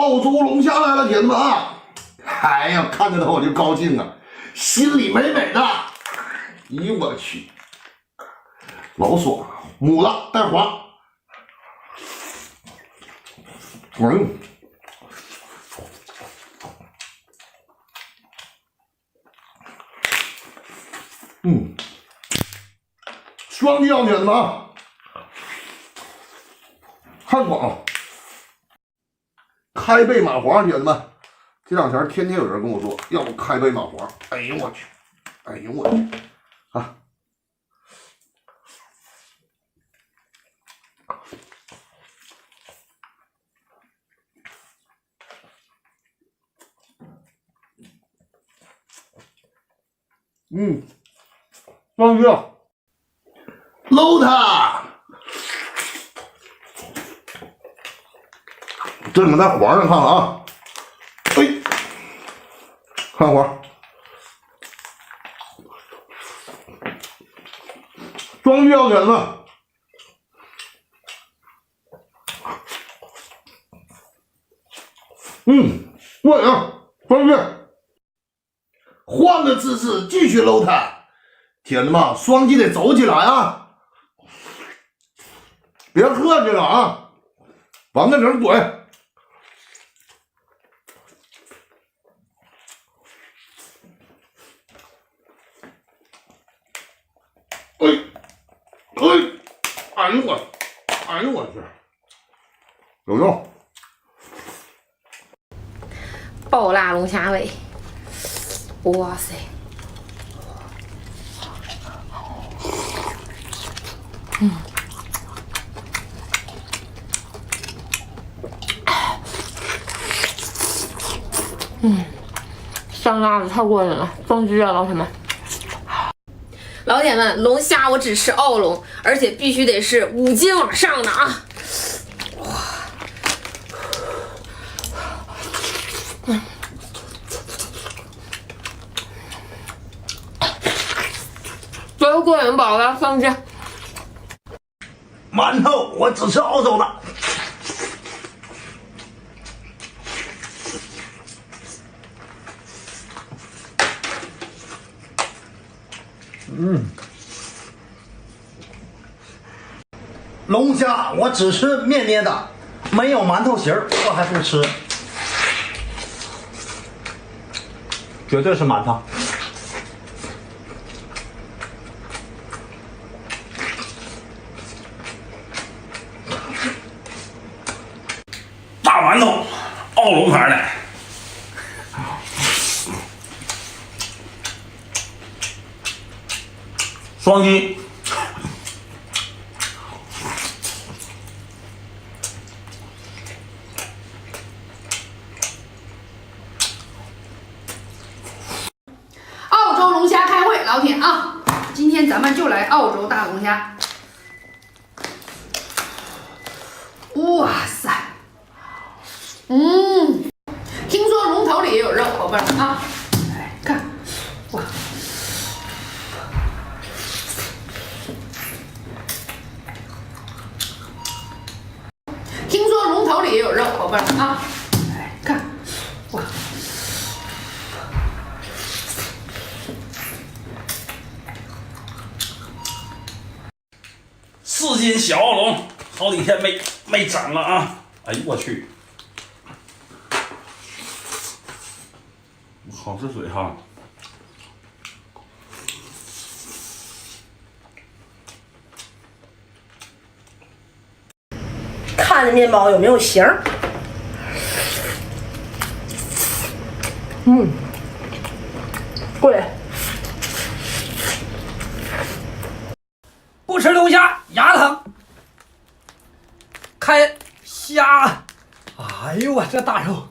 澳洲龙虾来了，铁子们啊！哎呀，看着它我就高兴啊，心里美美的。咦，我去，老爽了，母的带黄。双击要铁子们啊！看爽，开背蚂蟥，铁子们，这两天天天有人跟我说要不开背蚂蟥，哎呦我去，哎呦我去啊！双击搂它。这你们在黄上看看啊，哎，看黄，双击要铁子们，过瘾，双击，换个姿势继续搂它，铁子们，双击得走起来啊，别客气了啊，往那整怼。哎呦我去，有用！爆辣龙虾尾，哇塞！香辣的太过瘾了，双击啊，老铁们！老铁们，龙虾我只吃澳龙，而且必须得是5斤往上的啊！最后过瘾饱了，双击。馒头我只吃澳洲的。龙虾我只吃面捏的，没有馒头形儿我还不吃，绝对是馒头。大馒头，澳龙牌的。双击，澳洲龙虾开会，老铁啊，今天咱们就来澳洲大龙虾。哇塞，听说龙头里也有肉，宝贝儿啊，来看，哇。听说龙头里也有肉，宝贝儿啊，来看，哇4斤小澳龙，好几天没整了啊！哎呦我去，好吃水哈！看着面包有没有形儿？贵。不吃龙虾牙疼，开虾。哎呦我这大肉！